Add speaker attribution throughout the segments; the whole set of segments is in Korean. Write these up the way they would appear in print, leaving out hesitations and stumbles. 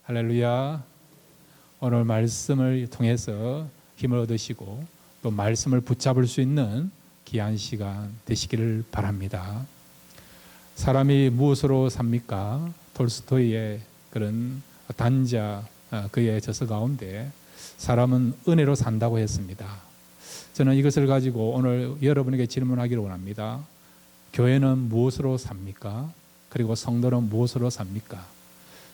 Speaker 1: 할렐루야. 오늘 말씀을 통해서 힘을 얻으시고 또 말씀을 붙잡을 수 있는 귀한 시간 되시기를 바랍니다. 사람이 무엇으로 삽니까? 톨스토이의 그런 단자 그의 저서 가운데 사람은 은혜로 산다고 했습니다. 저는 이것을 가지고 오늘 여러분에게 질문하기를 원합니다. 교회는 무엇으로 삽니까? 그리고 성도는 무엇으로 삽니까?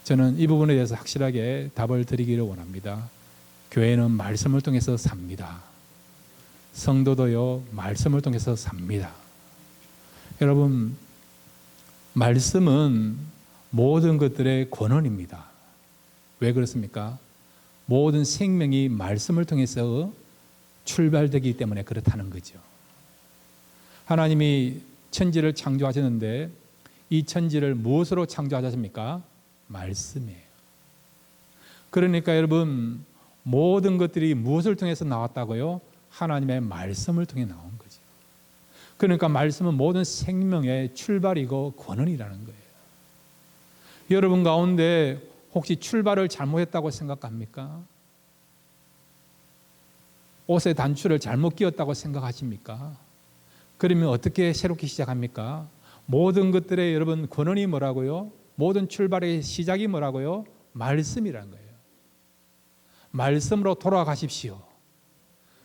Speaker 1: 저는 이 부분에 대해서 확실하게 답을 드리기를 원합니다. 교회는 말씀을 통해서 삽니다. 성도도요, 말씀을 통해서 삽니다. 여러분, 말씀은 모든 것들의 권원입니다. 왜 그렇습니까? 모든 생명이 말씀을 통해서 출발되기 때문에 그렇다는 거죠. 하나님이 천지를 창조하셨는데 이 천지를 무엇으로 창조하셨습니까? 말씀이에요. 그러니까 여러분, 모든 것들이 무엇을 통해서 나왔다고요? 하나님의 말씀을 통해 나온 거죠. 그러니까 말씀은 모든 생명의 출발이고 권원이라는 거예요. 여러분 가운데 혹시 출발을 잘못했다고 생각합니까? 옷의 단추를 잘못 끼웠다고 생각하십니까? 그러면 어떻게 새롭게 시작합니까? 모든 것들의 여러분 권원이 뭐라고요? 모든 출발의 시작이 뭐라고요? 말씀이라는 거예요. 말씀으로 돌아가십시오.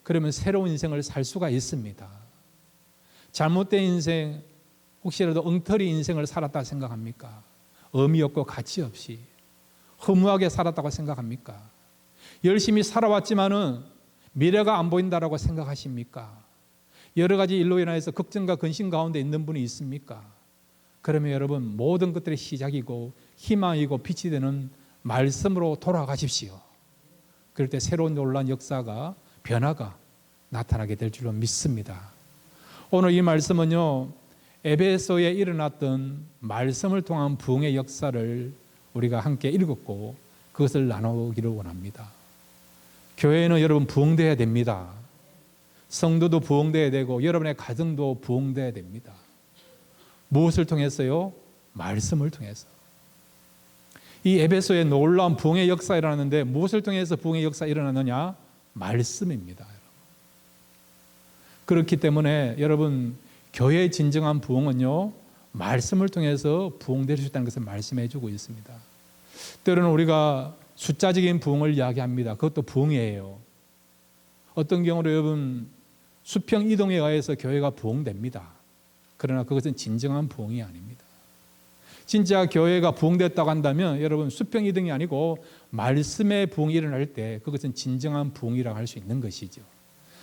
Speaker 1: 그러면 새로운 인생을 살 수가 있습니다. 잘못된 인생, 혹시라도 엉터리 인생을 살았다 생각합니까? 의미 없고 가치 없이 허무하게 살았다고 생각합니까? 열심히 살아왔지만은 미래가 안 보인다라고 생각하십니까? 여러 가지 일로 인해서 걱정과 근심 가운데 있는 분이 있습니까? 그러면 여러분, 모든 것들의 시작이고 희망이고 빛이 되는 말씀으로 돌아가십시오. 그럴 때 새로운 놀라운 역사가, 변화가 나타나게 될 줄로 믿습니다. 오늘 이 말씀은요, 에베소에 일어났던 말씀을 통한 부흥의 역사를 우리가 함께 읽었고 그것을 나누기를 원합니다. 교회는 여러분 부흥되어야 됩니다. 성도도 부흥되어야 되고 여러분의 가정도 부흥되어야 됩니다. 무엇을 통해서요? 말씀을 통해서. 이 에베소에 놀라운 부흥의 역사가 일어났는데 무엇을 통해서 부흥의 역사가 일어났느냐? 말씀입니다. 그렇기 때문에 여러분, 교회의 진정한 부흥은요, 말씀을 통해서 부흥될 수 있다는 것을 말씀해 주고 있습니다. 때로는 우리가 숫자적인 부흥을 이야기합니다. 그것도 부흥이에요. 어떤 경우로 여러분, 수평 이동에 의해서 교회가 부흥됩니다. 그러나 그것은 진정한 부흥이 아닙니다. 진짜 교회가 부흥됐다고 한다면 여러분, 수평 이동이 아니고 말씀의 부흥이 일어날 때 그것은 진정한 부흥이라고 할 수 있는 것이죠.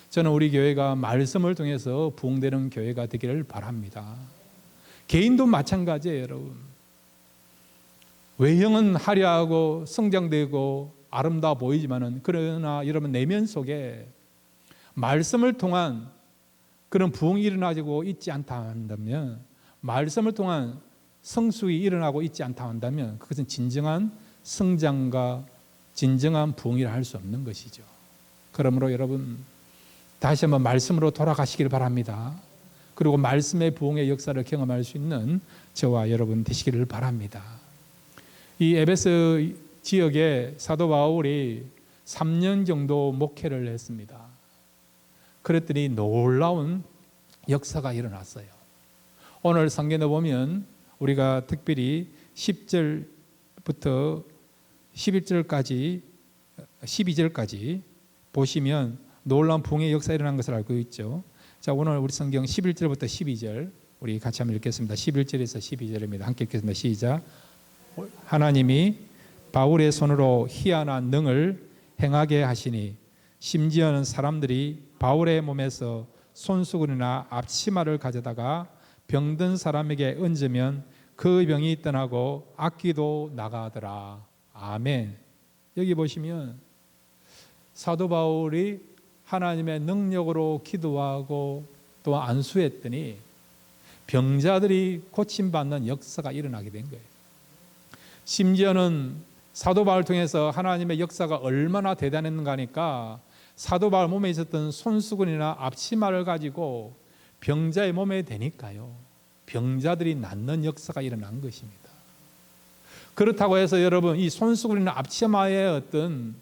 Speaker 1: 저는 우리 교회가 말씀을 통해서 부흥되는 교회가 되기를 바랍니다. 개인도 마찬가지예요, 여러분. 외형은 화려하고 성장되고 아름다워 보이지만은, 그러나 여러분 내면 속에 말씀을 통한 그런 부흥이 일어나고 있지 않다 한다면, 말씀을 통한 성숙이 일어나고 있지 않다 한다면 그것은 진정한 성장과 진정한 부흥이라 할 수 없는 것이죠. 그러므로 여러분, 다시 한번 말씀으로 돌아가시길 바랍니다. 그리고 말씀의 부흥의 역사를 경험할 수 있는 저와 여러분 되시기를 바랍니다. 이 에베소 지역에 사도 바울이 3년 정도 목회를 했습니다. 그랬더니 놀라운 역사가 일어났어요. 오늘 성경에 보면 우리가 특별히 10절부터 11절까지 12절까지 보시면 놀라운 부흥의 역사가 일어난 것을 알고 있죠. 자, 오늘 우리 성경 11절부터 12절 우리 같이 한번 읽겠습니다. 11절에서 12절입니다. 함께 읽겠습니다. 시작. 하나님이 바울의 손으로 희한한 능을 행하게 하시니 심지어는 사람들이 바울의 몸에서 손수건이나 앞치마를 가져다가 병든 사람에게 얹으면 그 병이 떠나고 악기도 나가더라. 아멘. 여기 보시면 사도 바울이 하나님의 능력으로 기도하고 또 안수했더니 병자들이 고침받는 역사가 일어나게 된 거예요. 심지어는 사도 바울을 통해서 하나님의 역사가 얼마나 대단했는가 하니까 사도 바울 몸에 있었던 손수건이나 앞치마를 가지고 병자의 몸에 대니까요, 병자들이 낫는 역사가 일어난 것입니다. 그렇다고 해서 여러분 이 손수건이나 앞치마의 어떤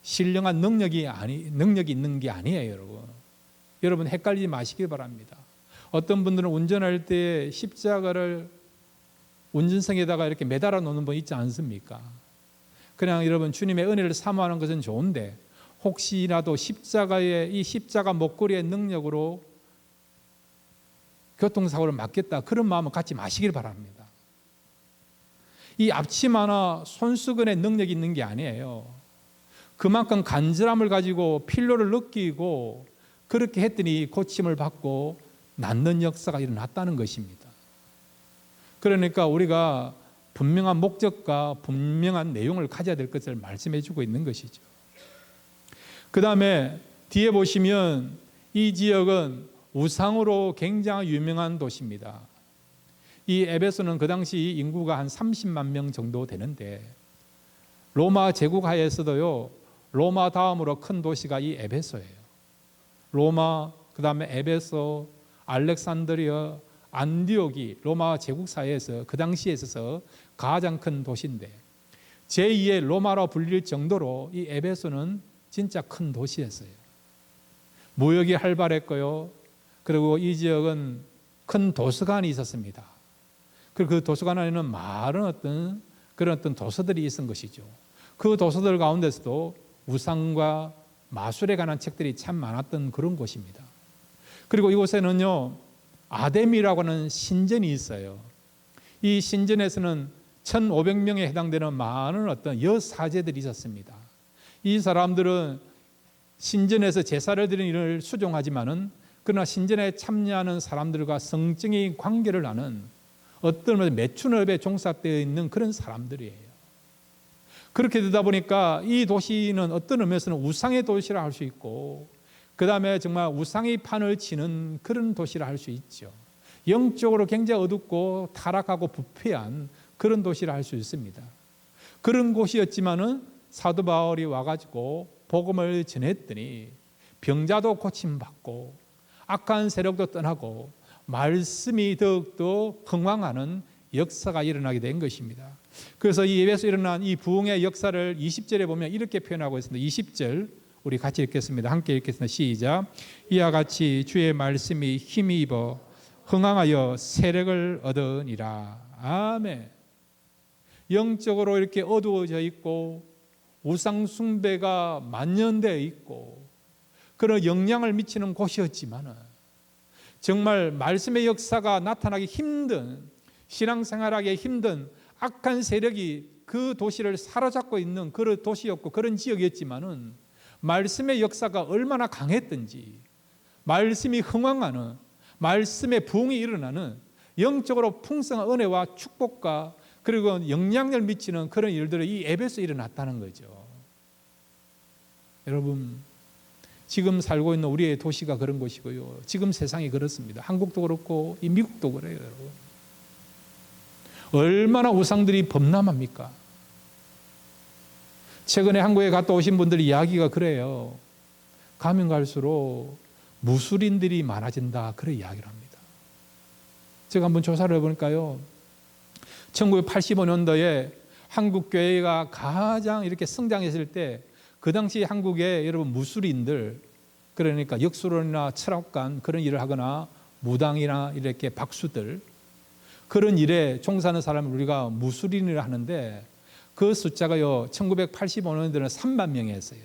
Speaker 1: 신령한 능력이 있는 게 아니에요, 여러분. 여러분 헷갈리지 마시기 바랍니다. 어떤 분들은 운전할 때 십자가를 운전석에다가 이렇게 매달아 놓는 분 있지 않습니까? 그냥 여러분 주님의 은혜를 사모하는 것은 좋은데 혹시라도 이 십자가 목걸이의 능력으로 교통사고를 막겠다 그런 마음은 갖지 마시길 바랍니다. 이 앞치마나 손수건의 능력이 있는 게 아니에요. 그만큼 간절함을 가지고 필요를 느끼고 그렇게 했더니 고침을 받고 낫는 역사가 일어났다는 것입니다. 그러니까 우리가 분명한 목적과 분명한 내용을 가져야 될 것을 말씀해 주고 있는 것이죠. 그 다음에 뒤에 보시면 이 지역은 우상으로 굉장히 유명한 도시입니다. 이 에베소는 그 당시 인구가 한 30만 명 정도 되는데 로마 제국 하에서도요, 로마 다음으로 큰 도시가 이 에베소예요. 로마, 그 다음에 에베소, 알렉산드리아, 안디옥이 로마 제국 사회에서 그 당시에 있어서 가장 큰 도시인데 제2의 로마로 불릴 정도로 이 에베소는 진짜 큰 도시였어요. 무역이 활발했고요. 그리고 이 지역은 큰 도서관이 있었습니다. 그리고 그 도서관 안에는 많은 그런 도서들이 있은 것이죠. 그 도서들 가운데서도 우상과 마술에 관한 책들이 참 많았던 그런 곳입니다. 그리고 이곳에는요, 아데미라고 하는 신전이 있어요. 이 신전에서는 1,500명에 해당되는 많은 여사제들이 있었습니다. 이 사람들은 신전에서 제사를 드리는 일을 수종하지만은 그러나 신전에 참여하는 사람들과 성적인 관계를 나눈 어떤 매춘업에 종사되어 있는 그런 사람들이에요. 그렇게 되다 보니까 이 도시는 어떤 의미에서는 우상의 도시라 할 수 있고 그 다음에 정말 우상의 판을 치는 그런 도시라 할 수 있죠. 영적으로 굉장히 어둡고 타락하고 부패한 그런 도시라 할 수 있습니다. 그런 곳이었지만은 사도 바울이 와가지고 복음을 전했더니 병자도 고침받고 악한 세력도 떠나고 말씀이 더욱더 흥왕하는 역사가 일어나게 된 것입니다. 그래서 이 예배에서 일어난 이 부흥의 역사를 20절에 보면 이렇게 표현하고 있습니다. 20절 우리 같이 읽겠습니다. 함께 읽겠습니다. 시작. 이와 같이 주의 말씀이 힘이 입어 흥왕하여 세력을 얻으니라. 아멘. 영적으로 이렇게 어두워져 있고 우상 숭배가 만연되어 있고 그런 영향을 미치는 곳이었지만은 정말 말씀의 역사가 나타나기 힘든, 신앙생활하기 힘든 악한 세력이 그 도시를 사로잡고 있는 그런 도시였고 그런 지역이었지만은 말씀의 역사가 얼마나 강했던지, 말씀이 흥왕하는, 말씀의 부흥이 일어나는 영적으로 풍성한 은혜와 축복과 그리고 영향력을 미치는 그런 일들이 이 에베소에 일어났다는 거죠. 여러분, 지금 살고 있는 우리의 도시가 그런 곳이고요. 지금 세상이 그렇습니다. 한국도 그렇고 이 미국도 그래요, 여러분. 얼마나 우상들이 범람합니까? 최근에 한국에 갔다 오신 분들이 이야기가 그래요. 가면 갈수록 무술인들이 많아진다, 그런 이야기를 합니다. 제가 한번 조사를 해보니까요, 1985년도에 한국 교회가 가장 이렇게 성장했을 때 그 당시 한국에 여러분 무술인들, 그러니까 역술원이나 철학관 그런 일을 하거나 무당이나 이렇게 박수들 그런 일에 종사하는 사람을 우리가 무술인이라 하는데 그 숫자가요 1985년도에는 3만 명이었어요.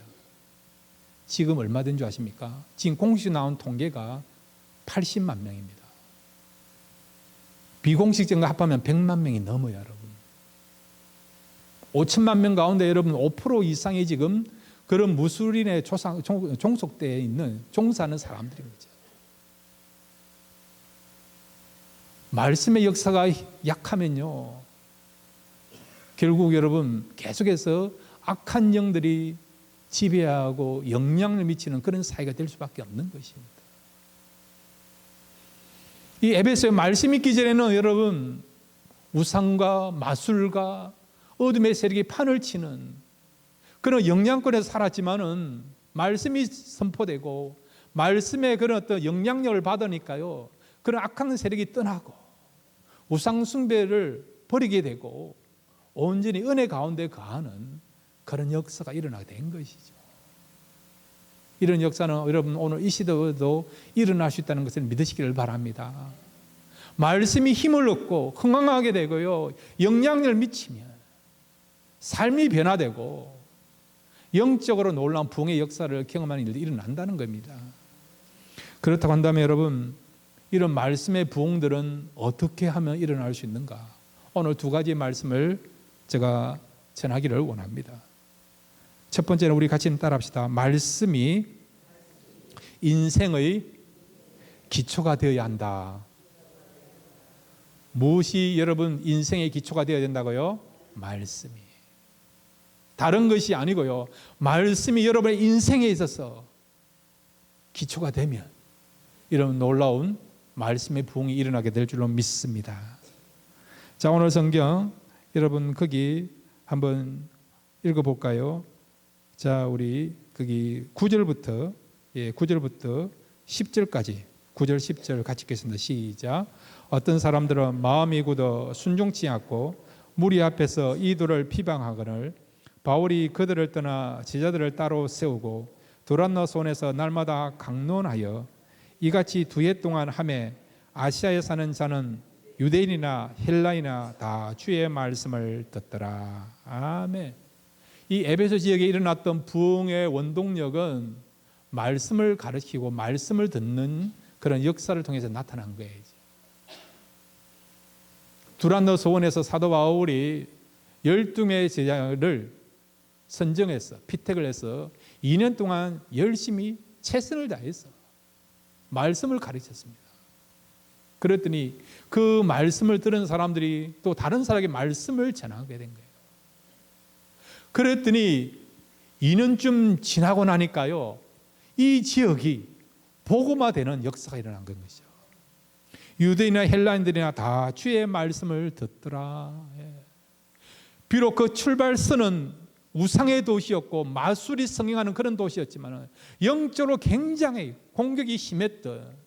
Speaker 1: 지금 얼마 된 줄 아십니까? 지금 공식 나온 통계가 80만 명입니다. 비공식적인 거 합하면 100만 명이 넘어요, 여러분. 5천만 명 가운데 여러분 5% 이상이 지금 그런 무술인에 종속되어 있는 종사하는 사람들입니다. 말씀의 역사가 약하면요, 결국 여러분 계속해서 악한 영들이 지배하고 영향을 미치는 그런 사회가 될 수밖에 없는 것입니다. 이 에베소의 말씀 있기 전에는 여러분 우상과 마술과 어둠의 세력이 판을 치는 그런 영향권에서 살았지만은 말씀이 선포되고 말씀의 그런 어떤 영향력을 받으니까요, 그런 악한 세력이 떠나고 우상 숭배를 버리게 되고 온전히 은혜 가운데 거하는 그런 역사가 일어나게 된 것이죠. 이런 역사는 여러분 오늘 이 시대에도 일어날 수 있다는 것을 믿으시기를 바랍니다. 말씀이 힘을 얻고 흥황하게 되고요, 영향력을 미치면 삶이 변화되고 영적으로 놀라운 부흥의 역사를 경험하는 일들이 일어난다는 겁니다. 그렇다고 한다면 여러분, 이런 말씀의 부흥들은 어떻게 하면 일어날 수 있는가? 오늘 두 가지 말씀을 제가 전하기를 원합니다. 첫 번째는 우리 같이 따라합시다. 말씀이 인생의 기초가 되어야 한다. 무엇이 여러분 인생의 기초가 되어야 된다고요? 말씀이. 다른 것이 아니고요, 말씀이 여러분의 인생에 있어서 기초가 되면 이런 놀라운 말씀의 부흥이 일어나게 될 줄로 믿습니다. 자, 오늘 성경 여러분 거기 한번 읽어볼까요? 자, 우리 거기 9절부터 10절까지 9절 10절 같이 읽겠습니다. 시작. 어떤 사람들은 마음이 굳어 순종치 않고 무리 앞에서 이들을 비방하거늘 바울이 그들을 떠나 제자들을 따로 세우고 도란노 손에서 날마다 강론하여 이같이 2해 동안 하매 아시아에 사는 자는 유대인이나 헬라이나 다 주의 말씀을 듣더라. 아멘. 이 에베소 지역에 일어났던 부흥의 원동력은 말씀을 가르치고 말씀을 듣는 그런 역사를 통해서 나타난 거예요. 두란노 소원에서 사도 바울이 12명의 제자를 선정해서 피택을 해서 2년 동안 열심히 최선을 다해서 말씀을 가르쳤습니다. 그랬더니 그 말씀을 들은 사람들이 또 다른 사람에게 말씀을 전하게 된 거예요. 그랬더니 2년쯤 지나고 나니까요, 이 지역이 복음화되는 역사가 일어난 것이죠. 유대인이나 헬라인들이나 다 주의 말씀을 듣더라. 비록 그 출발선은 우상의 도시였고 마술이 성행하는 그런 도시였지만 영적으로 굉장히 공격이 심했던,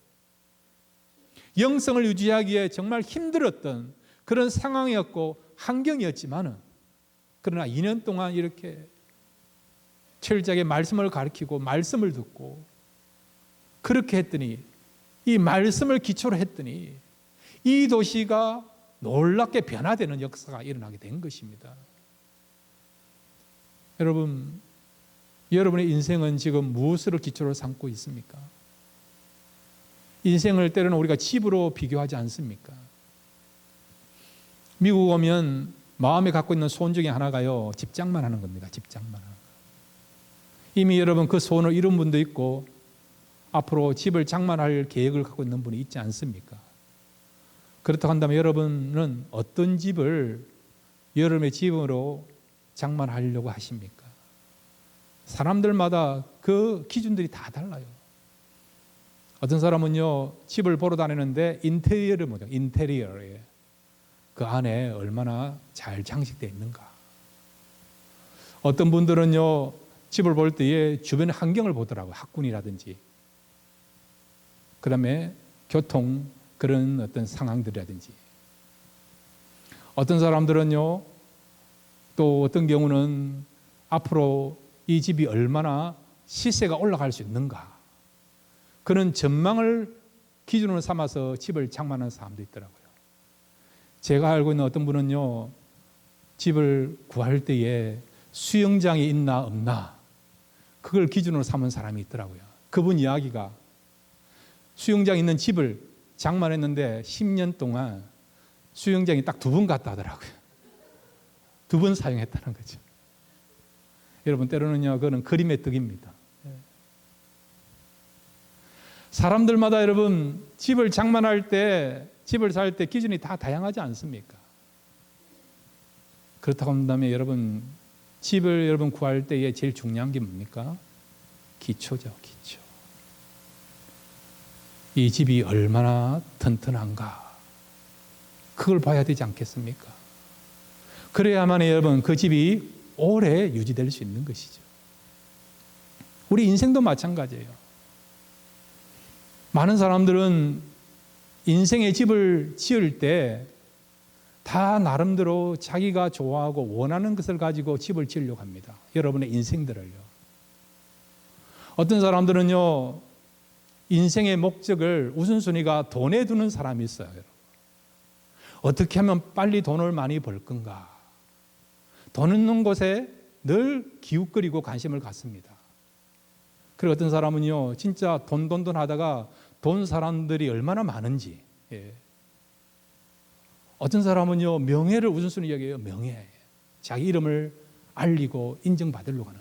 Speaker 1: 영성을 유지하기에 정말 힘들었던 그런 상황이었고 환경이었지만, 그러나 2년 동안 이렇게 철저하게 말씀을 가르치고 말씀을 듣고 그렇게 했더니, 이 말씀을 기초로 했더니 이 도시가 놀랍게 변화되는 역사가 일어나게 된 것입니다. 여러분, 여러분의 인생은 지금 무엇을 기초로 삼고 있습니까? 인생을 때로는 우리가 집으로 비교하지 않습니까? 미국 오면 마음에 갖고 있는 소원 중에 하나가요, 집장만 하는 겁니다. 집장만 하는 거. 이미 여러분 그 소원을 이룬 분도 있고 앞으로 집을 장만할 계획을 갖고 있는 분이 있지 않습니까? 그렇다고 한다면 여러분은 어떤 집을 여러분의 집으로 장만하려고 하십니까? 사람들마다 그 기준들이 다 달라요. 어떤 사람은요, 집을 보러 다니는데 인테리어를 보죠. 인테리어에 그 안에 얼마나 잘 장식되어 있는가. 어떤 분들은요, 집을 볼 때에 주변의 환경을 보더라고요. 학군이라든지, 그 다음에 교통 그런 어떤 상황들이라든지. 어떤 사람들은요, 또 어떤 경우는 앞으로 이 집이 얼마나 시세가 올라갈 수 있는가, 그런 전망을 기준으로 삼아서 집을 장만하는 사람도 있더라고요. 제가 알고 있는 어떤 분은요, 집을 구할 때에 수영장이 있나 없나 그걸 기준으로 삼은 사람이 있더라고요. 그분 이야기가 수영장 있는 집을 장만했는데 10년 동안 수영장이 딱 2번 갔다 하더라고요. 2번 사용했다는 거죠. 여러분, 때로는요, 그거는 그림의 떡입니다. 사람들마다 여러분 집을 장만할 때, 집을 살 때 기준이 다 다양하지 않습니까? 그렇다고 한다면 여러분, 집을 여러분 구할 때에 제일 중요한 게 뭡니까? 기초죠, 기초. 이 집이 얼마나 튼튼한가, 그걸 봐야 되지 않겠습니까? 그래야만 여러분 그 집이 오래 유지될 수 있는 것이죠. 우리 인생도 마찬가지예요. 많은 사람들은 인생의 집을 지을 때 다 나름대로 자기가 좋아하고 원하는 것을 가지고 집을 지으려고 합니다. 여러분의 인생들을요. 어떤 사람들은요, 인생의 목적을 우선순위가 돈에 두는 사람이 있어요. 어떻게 하면 빨리 돈을 많이 벌 건가? 돈 있는 곳에 늘 기웃거리고 관심을 갖습니다. 그리고 어떤 사람은요, 진짜 돈 하다가 돈 사람들이 얼마나 많은지, 어떤 사람은요, 명예를 우선순위 여겨요. 명예. 자기 이름을 알리고 인정받으려고 하는.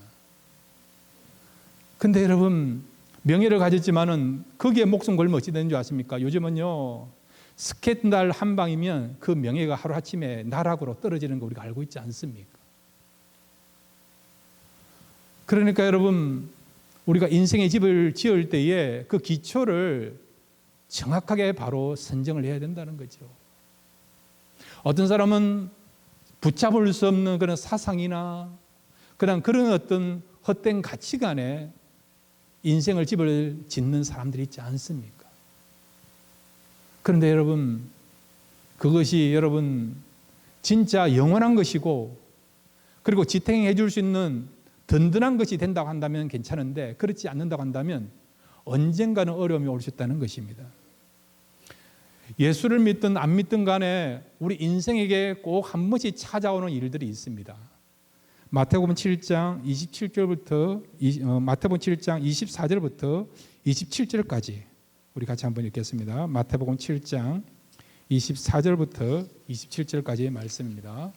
Speaker 1: 근데 여러분, 명예를 가졌지만은 거기에 목숨 걸면 어찌 되는 줄 아십니까? 요즘은요, 스캔들 한 방이면 그 명예가 하루아침에 나락으로 떨어지는 거 우리가 알고 있지 않습니까? 그러니까 여러분, 우리가 인생의 집을 지을 때에 그 기초를 정확하게 바로 선정을 해야 된다는 거죠. 어떤 사람은 붙잡을 수 없는 그런 사상이나 그런 어떤 헛된 가치관에 인생을 집을 짓는 사람들이 있지 않습니까? 그런데 여러분, 그것이 여러분 진짜 영원한 것이고 그리고 지탱해 줄 수 있는 든든한 것이 된다고 한다면 괜찮은데 그렇지 않는다고 한다면 언젠가는 어려움이 올 수 있다는 것입니다. 예수를 믿든 안 믿든 간에 우리 인생에게 꼭 한 번씩 찾아오는 일들이 있습니다. 마태복음 7장 27절부터 마태복음 7장 24절부터 27절까지 우리 같이 한번 읽겠습니다. 마태복음 7장 24절부터 27절까지의 말씀입니다.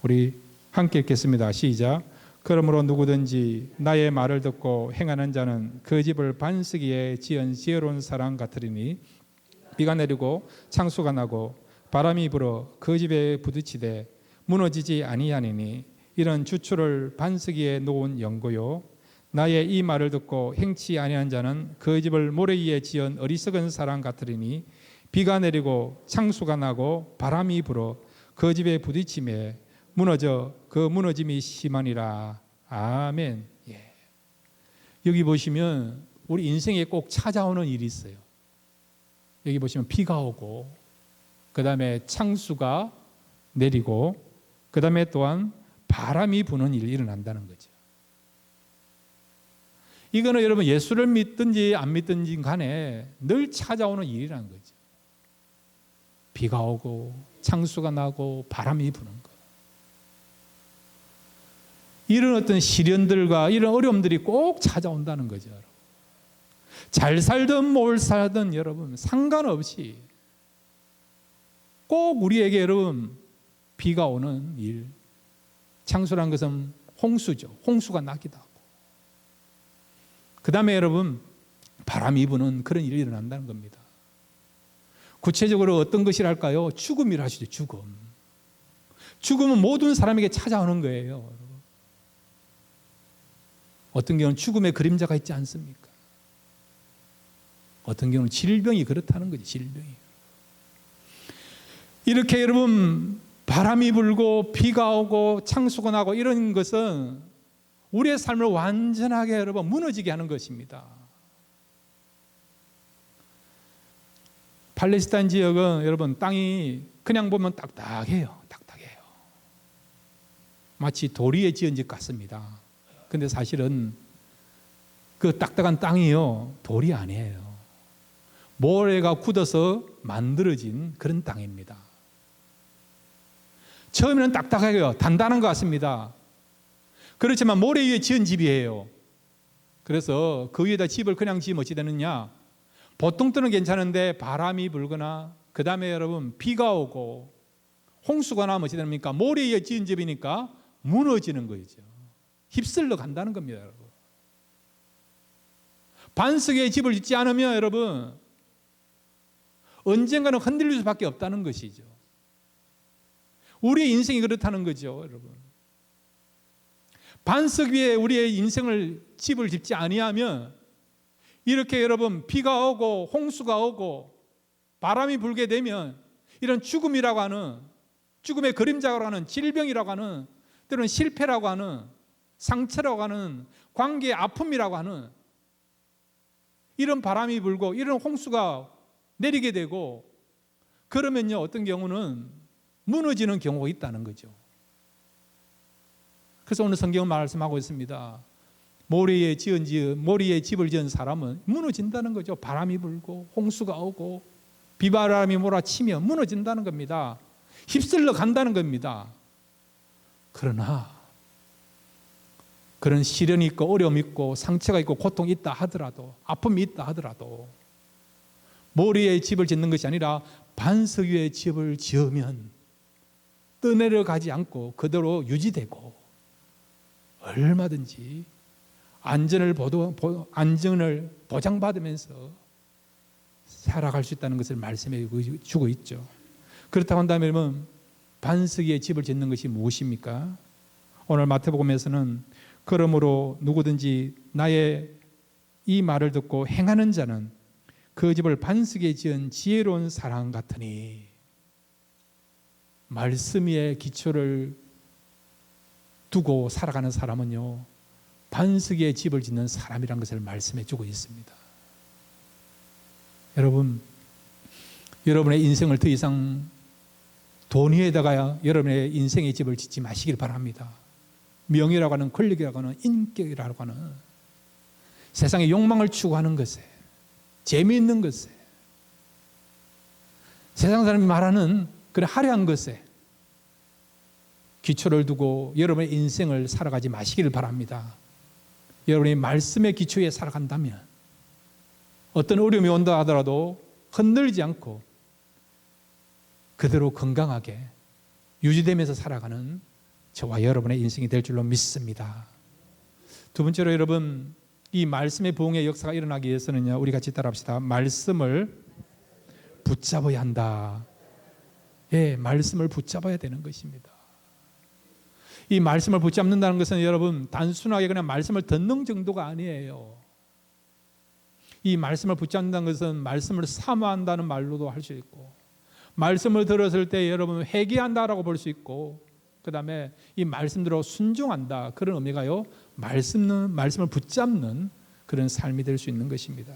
Speaker 1: 우리 함께 읽겠습니다. 시작. 그러므로 누구든지 나의 말을 듣고 행하는 자는 그 집을 반석이에 지은 지혜로운 사람 같으리니 비가 내리고 창수가 나고 바람이 불어 그 집에 부딪히되 무너지지 아니하니니 이런 주초를 반석이에 놓은 연고요 나의 이 말을 듣고 행치 아니한 자는 그 집을 모래 위에 지은 어리석은 사람 같으리니 비가 내리고 창수가 나고 바람이 불어 그 집에 부딪히매 무너져 그 무너짐이 심하니라. 아멘. 여기 보시면 우리 인생에 꼭 찾아오는 일이 있어요. 여기 보시면 비가 오고 그 다음에 창수가 내리고 그 다음에 또한 바람이 부는 일이 일어난다는 거죠. 이거는 여러분 예수를 믿든지 안 믿든지 간에 늘 찾아오는 일이라는 거죠. 비가 오고 창수가 나고 바람이 부는 것. 이런 어떤 시련들과 이런 어려움들이 꼭 찾아온다는 거죠. 잘 살든 못 살든 여러분 상관없이 꼭 우리에게 여러분 비가 오는 일, 창수란 것은 홍수죠. 홍수가 나기도 하고 그 다음에 여러분 바람이 부는 그런 일이 일어난다는 겁니다. 구체적으로 어떤 것이랄까요? 죽음이라 하시죠. 죽음. 죽음은 모든 사람에게 찾아오는 거예요. 어떤 경우는 죽음의 그림자가 있지 않습니까? 어떤 경우는 질병이 그렇다는 거지. 질병이. 이렇게 여러분 바람이 불고 비가 오고 창수가 나고 이런 것은 우리의 삶을 완전하게 여러분 무너지게 하는 것입니다. 팔레스타인 지역은 여러분 땅이 그냥 보면 딱딱해요. 딱딱해요. 마치 돌 위에 지은 집 같습니다. 근데 사실은 그 딱딱한 땅이요 돌이 아니에요. 모래가 굳어서 만들어진 그런 땅입니다. 처음에는 딱딱하게요. 단단한 것 같습니다. 그렇지만 모래 위에 지은 집이에요. 그래서 그 위에다 집을 그냥 지으면 어찌 되느냐? 보통 때는 괜찮은데 바람이 불거나 그 다음에 여러분 비가 오고 홍수가 나면 어찌 됩니까? 모래 위에 지은 집이니까 무너지는 거죠. 휩쓸러 간다는 겁니다. 여러분. 반석의 집을 짓지 않으면 여러분 언젠가는 흔들릴 수밖에 없다는 것이죠. 우리의 인생이 그렇다는 거죠. 여러분. 반석 위에 우리의 인생을 집을 짓지 아니하면 이렇게 여러분 비가 오고 홍수가 오고 바람이 불게 되면 이런 죽음이라고 하는 죽음의 그림자라고 하는 질병이라고 하는 때로는 실패라고 하는 상처라고 하는 관계의 아픔이라고 하는 이런 바람이 불고 이런 홍수가 내리게 되고 그러면요 어떤 경우는 무너지는 경우가 있다는 거죠. 그래서 오늘 성경은 말씀하고 있습니다. 모리에 집을 지은 사람은 무너진다는 거죠. 바람이 불고 홍수가 오고 비바람이 몰아치며 무너진다는 겁니다. 휩쓸려 간다는 겁니다. 그러나 그런 시련이 있고 어려움이 있고 상처가 있고 고통이 있다 하더라도, 아픔이 있다 하더라도 모리에 집을 짓는 것이 아니라 반석 위에 집을 지으면 떠내려가지 않고 그대로 유지되고 얼마든지 안전을 보장받으면서 살아갈 수 있다는 것을 말씀해 주고 있죠. 그렇다고 한다면 반석 위에 집을 짓는 것이 무엇입니까? 오늘 마태복음에서는 그러므로 누구든지 나의 이 말을 듣고 행하는 자는 그 집을 반석에 지은 지혜로운 사람 같으니, 말씀 위에 기초를 두고 살아가는 사람은요, 반석 위에 집을 짓는 사람이라는 것을 말씀해 주고 있습니다. 여러분, 여러분의 인생을 더 이상 돈 위에다가 여러분의 인생의 집을 짓지 마시길 바랍니다. 명예라고 하는, 권력이라고 하는, 인격이라고 하는 세상의 욕망을 추구하는 것에, 재미있는 것에, 세상 사람이 말하는 그런 화려한 것에 기초를 두고 여러분의 인생을 살아가지 마시기를 바랍니다. 여러분이 말씀의 기초에 살아간다면 어떤 어려움이 온다 하더라도 흔들리지 않고 그대로 건강하게 유지되면서 살아가는 저와 여러분의 인생이 될 줄로 믿습니다. 두 번째로 여러분, 이 말씀의 부흥의 역사가 일어나기 위해서는요, 우리 같이 따라합시다. 말씀을 붙잡아야 한다. 예, 말씀을 붙잡아야 되는 것입니다. 이 말씀을 붙잡는다는 것은 여러분 단순하게 그냥 말씀을 듣는 정도가 아니에요. 이 말씀을 붙잡는다는 것은 말씀을 사모한다는 말로도 할 수 있고, 말씀을 들었을 때 여러분 회개한다라고 볼 수 있고, 그 다음에 이 말씀대로 순종한다, 그런 의미가요, 말씀을 붙잡는 그런 삶이 될 수 있는 것입니다.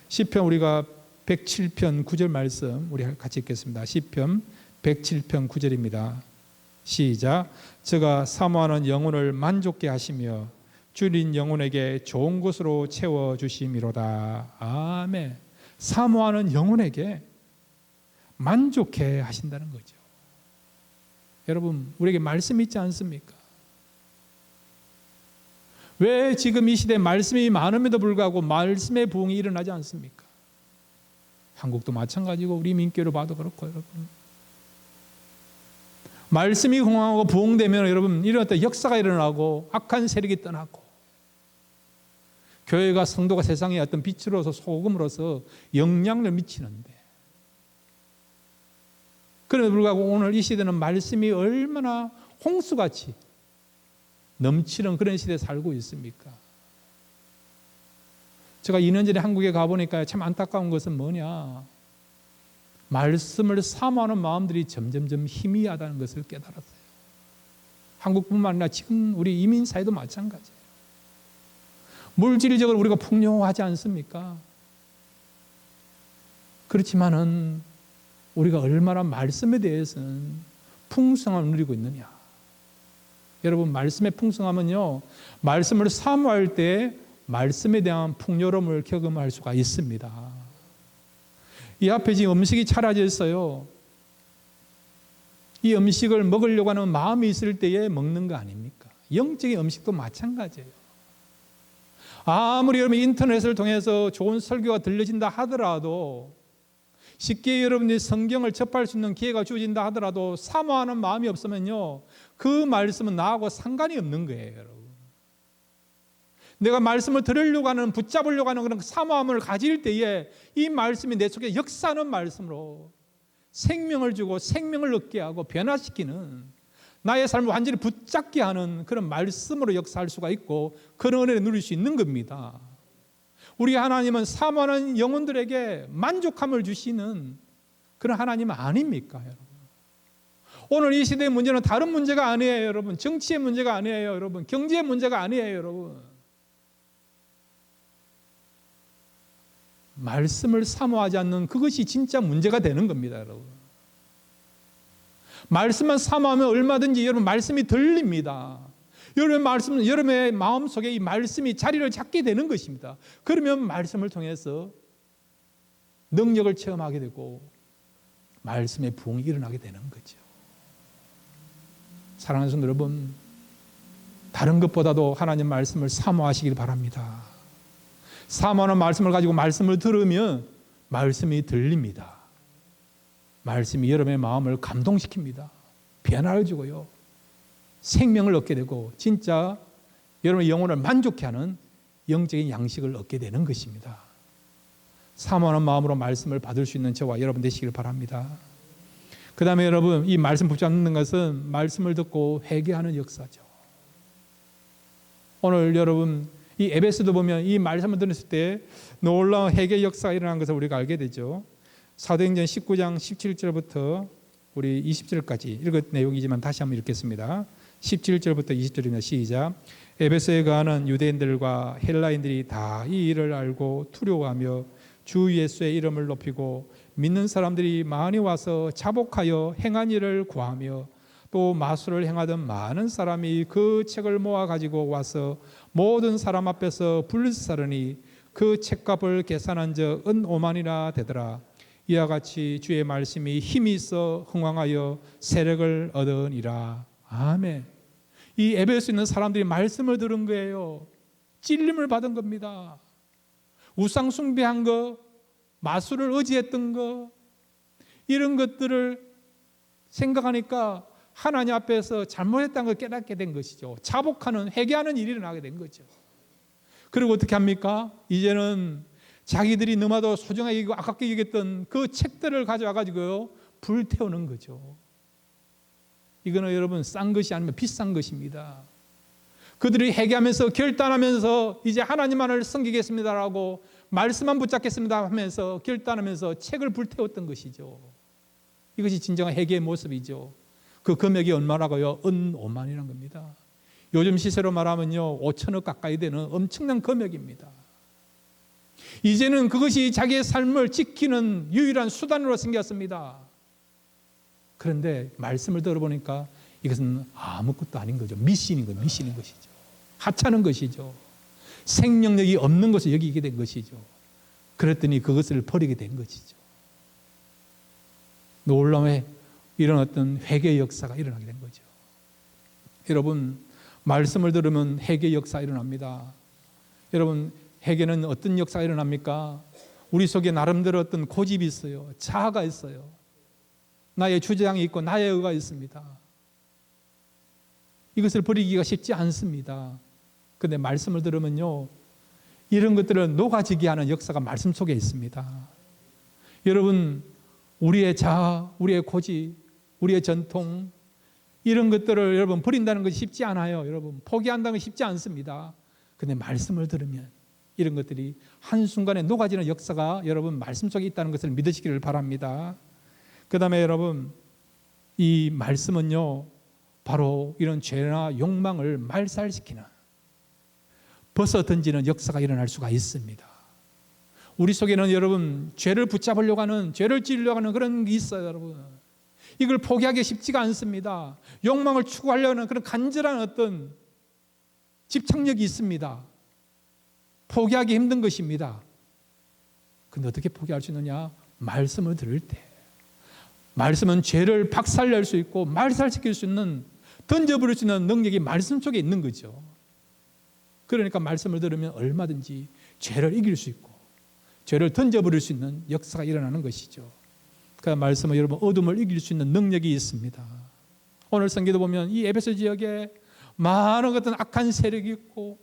Speaker 1: 시편 우리가 107편 9절 말씀 우리 같이 읽겠습니다. 시편 107편 9절입니다. 시작. 저가 사모하는 영혼을 만족케 하시며 줄인 영혼에게 좋은 것으로 채워주심이로다. 아멘. 사모하는 영혼에게 만족해 하신다는 거죠. 여러분, 우리에게 말씀이 있지 않습니까? 왜 지금 이 시대에 말씀이 많음에도 불구하고 말씀의 부흥이 일어나지 않습니까? 한국도 마찬가지고 우리 민교를 봐도 그렇고, 여러분, 말씀이 흥하고 부흥되면 여러분 이런 어떤 역사가 일어나고 악한 세력이 떠나고 교회가, 성도가 세상에 어떤 빛으로서 소금으로서 영향을 미치는데, 그럼에도 불구하고 오늘 이 시대는 말씀이 얼마나 홍수같이 넘치는 그런 시대에 살고 있습니까? 제가 2년 전에 한국에 가보니까 참 안타까운 것은 뭐냐, 말씀을 사모하는 마음들이 점점점 희미하다는 것을 깨달았어요. 한국뿐만 아니라 지금 우리 이민 사회도 마찬가지예요. 물질적으로 우리가 풍요하지 않습니까? 그렇지만은 우리가 얼마나 말씀에 대해서는 풍성함을 누리고 있느냐. 여러분, 말씀의 풍성함은요, 말씀을 사모할 때 말씀에 대한 풍요로움을 경험할 수가 있습니다. 이 앞에 지금 음식이 차려져 있어요. 이 음식을 먹으려고 하는 마음이 있을 때에 먹는 거 아닙니까? 영적인 음식도 마찬가지예요. 아무리 여러분 인터넷을 통해서 좋은 설교가 들려진다 하더라도, 쉽게 여러분이 성경을 접할 수 있는 기회가 주어진다 하더라도 사모하는 마음이 없으면요, 그 말씀은 나하고 상관이 없는 거예요, 여러분. 내가 말씀을 들으려고 하는, 붙잡으려고 하는 그런 사모함을 가질 때에 이 말씀이 내 속에 역사하는 말씀으로 생명을 주고 생명을 얻게 하고 변화시키는, 나의 삶을 완전히 붙잡게 하는 그런 말씀으로 역사할 수가 있고 그런 은혜를 누릴 수 있는 겁니다. 우리 하나님은 사모하는 영혼들에게 만족함을 주시는 그런 하나님 아닙니까, 여러분? 오늘 이 시대의 문제는 다른 문제가 아니에요, 여러분. 정치의 문제가 아니에요, 여러분. 경제의 문제가 아니에요, 여러분. 말씀을 사모하지 않는 그것이 진짜 문제가 되는 겁니다, 여러분. 말씀만 사모하면 얼마든지 여러분 말씀이 들립니다. 여러분의 마음속에 이 말씀이 자리를 잡게 되는 것입니다. 그러면 말씀을 통해서 능력을 체험하게 되고 말씀의 부흥이 일어나게 되는 거죠. 사랑하는 성도 여러분, 다른 것보다도 하나님 말씀을 사모하시길 바랍니다. 사모하는 말씀을 가지고 말씀을 들으면 말씀이 들립니다. 말씀이 여러분의 마음을 감동시킵니다. 변화를 주고요, 생명을 얻게 되고 진짜 여러분의 영혼을 만족케 하는 영적인 양식을 얻게 되는 것입니다. 사모하는 마음으로 말씀을 받을 수 있는 저와 여러분 되시길 바랍니다. 그 다음에 여러분, 이 말씀 붙잡는 것은 말씀을 듣고 회개하는 역사죠. 오늘 여러분 이 에베소도 보면 이 말씀을 들었을 때 놀라운 회개 역사가 일어난 것을 우리가 알게 되죠. 사도행전 19장 17절부터 우리 20절까지 읽은 내용이지만 다시 한번 읽겠습니다. 17절부터 20절입니다. 시작. 에베소에 가는 유대인들과 헬라인들이 다 이 일을 알고 두려워하며 주 예수의 이름을 높이고 믿는 사람들이 많이 와서 자복하여 행한 일을 구하며 또 마술을 행하던 많은 사람이 그 책을 모아 가지고 와서 모든 사람 앞에서 불사르니 그 책값을 계산한 적 은 5만이나 되더라. 이와 같이 주의 말씀이 힘이 있어 흥왕하여 세력을 얻으니라. 아멘. 이 에베소에 있는 사람들이 말씀을 들은 거예요. 찔림을 받은 겁니다. 우상 숭배한 거, 마술을 의지했던 거, 이런 것들을 생각하니까 하나님 앞에서 잘못했다는 걸 깨닫게 된 것이죠. 자복하는, 회개하는 일이 일어나게 된 거죠. 그리고 어떻게 합니까? 이제는 자기들이 너무나도 소중하게 여기고 아깝게 여겼던 그 책들을 가져와 가지고 불태우는 거죠. 이거는 여러분 싼 것이 아니면 비싼 것입니다. 그들이 회개하면서 결단하면서 이제 하나님만을 섬기겠습니다라고 말씀만 붙잡겠습니다 하면서 결단하면서 책을 불태웠던 것이죠. 이것이 진정한 회개의 모습이죠. 그 금액이 얼마라고요? 은 5만이라는 겁니다. 요즘 시세로 말하면요 5천억 가까이 되는 엄청난 금액입니다. 이제는 그것이 자기의 삶을 지키는 유일한 수단으로 생겼습니다. 그런데 말씀을 들어보니까 이것은 아무것도 아닌 거죠. 미신인 것이죠. 하찮은 것이죠. 생명력이 없는 것을 여기게 된 것이죠. 그랬더니 그것을 버리게 된 것이죠. 놀라운 이런 어떤 회개 역사가 일어나게 된 거죠. 여러분, 말씀을 들으면 회개 역사가 일어납니다. 여러분, 회개는 어떤 역사가 일어납니까? 우리 속에 나름대로 어떤 고집이 있어요. 자아가 있어요. 나의 주장이 있고 나의 의가 있습니다. 이것을 버리기가 쉽지 않습니다. 그런데 말씀을 들으면요, 이런 것들을 녹아지게 하는 역사가 말씀 속에 있습니다. 여러분, 우리의 자아, 우리의 고집, 우리의 전통, 이런 것들을 여러분 버린다는 것이 쉽지 않아요. 여러분 포기한다는 것이 쉽지 않습니다. 그런데 말씀을 들으면 이런 것들이 한순간에 녹아지는 역사가 여러분 말씀 속에 있다는 것을 믿으시기를 바랍니다. 그 다음에 여러분, 이 말씀은요 바로 이런 죄나 욕망을 말살시키는, 벗어 던지는 역사가 일어날 수가 있습니다. 우리 속에는 여러분 죄를 붙잡으려고 하는, 죄를 지으려고 하는 그런 게 있어요. 여러분 이걸 포기하기 쉽지가 않습니다. 욕망을 추구하려고 하는 그런 간절한 어떤 집착력이 있습니다. 포기하기 힘든 것입니다. 그런데 어떻게 포기할 수 있느냐? 말씀을 들을 때. 말씀은 죄를 박살낼 수 있고 말살시킬 수 있는, 던져버릴 수 있는 능력이 말씀 속에 있는 거죠. 그러니까 말씀을 들으면 얼마든지 죄를 이길 수 있고 죄를 던져버릴 수 있는 역사가 일어나는 것이죠. 그 말씀은 여러분 어둠을 이길 수 있는 능력이 있습니다. 오늘 성경도 보면 이 에베소 지역에 많은 어떤 악한 세력이 있고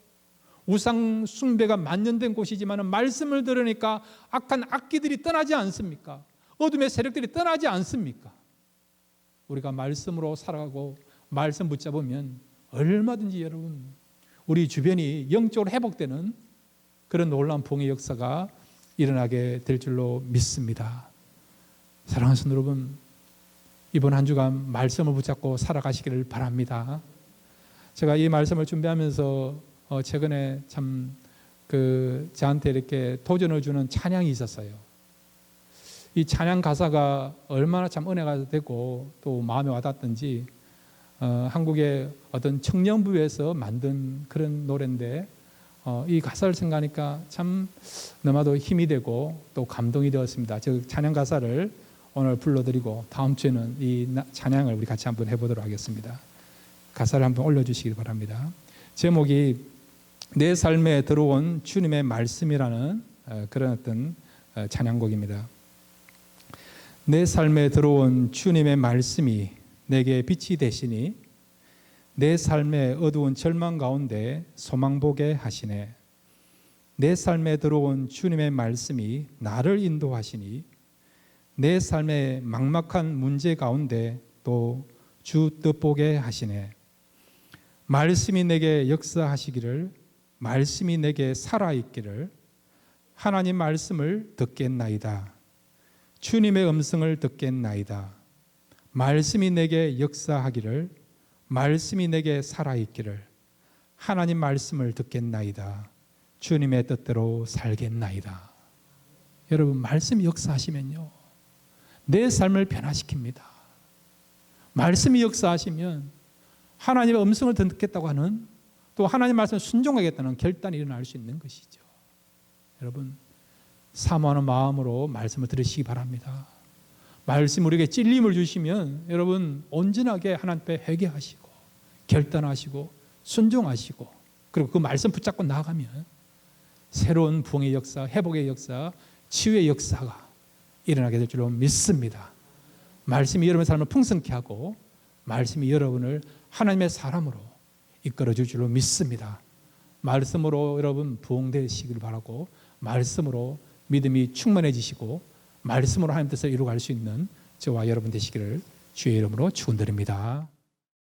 Speaker 1: 우상 숭배가 만연된 곳이지만 말씀을 들으니까 악한 악기들이 떠나지 않습니까? 어둠의 세력들이 떠나지 않습니까? 우리가 말씀으로 살아가고 말씀 붙잡으면 얼마든지 여러분 우리 주변이 영적으로 회복되는 그런 놀라운 부흥의 역사가 일어나게 될 줄로 믿습니다. 사랑하는 성도 여러분, 이번 한 주간 말씀을 붙잡고 살아가시기를 바랍니다. 제가 이 말씀을 준비하면서 최근에 참 저한테 이렇게 도전을 주는 찬양이 있었어요. 이 찬양 가사가 얼마나 참 은혜가 되고 또 마음에 와닿던지 한국의 어떤 청년부에서 만든 그런 노래인데 이 가사를 생각하니까 참 너무나도 힘이 되고 또 감동이 되었습니다. 저 찬양 가사를 오늘 불러드리고 다음 주에는 이 찬양을 우리 같이 한번 해보도록 하겠습니다. 가사를 한번 올려주시기 바랍니다. 제목이 내 삶에 들어온 주님의 말씀이라는 그런 어떤 찬양곡입니다. 내 삶에 들어온 주님의 말씀이 내게 빛이 되시니 내 삶의 어두운 절망 가운데 소망 보게 하시네. 내 삶에 들어온 주님의 말씀이 나를 인도하시니 내 삶의 막막한 문제 가운데 또 주 뜻 보게 하시네. 말씀이 내게 역사하시기를, 말씀이 내게 살아있기를 하나님 말씀을 듣겠나이다. 주님의 음성을 듣겠나이다. 말씀이 내게 역사하기를, 말씀이 내게 살아있기를 하나님 말씀을 듣겠나이다. 주님의 뜻대로 살겠나이다. 여러분, 말씀이 역사하시면요, 내 삶을 변화시킵니다. 말씀이 역사하시면 하나님의 음성을 듣겠다고 하는, 또 하나님 말씀을 순종하겠다는 결단이 일어날 수 있는 것이죠. 여러분, 사모하는 마음으로 말씀을 들으시기 바랍니다. 말씀 우리에게 찔림을 주시면 여러분 온전하게 하나님 앞에 회개하시고 결단하시고 순종하시고 그리고 그 말씀 붙잡고 나아가면 새로운 부흥의 역사, 회복의 역사, 치유의 역사가 일어나게 될 줄로 믿습니다. 말씀이 여러분의 삶을 풍성케 하고 말씀이 여러분을 하나님의 사람으로 이끌어줄 줄로 믿습니다. 말씀으로 여러분 부흥되시길 바라고, 말씀으로 믿음이 충만해지시고 말씀으로 하나님 뜻을 이루어갈 수 있는 저와 여러분 되시기를 주의 이름으로 축원드립니다.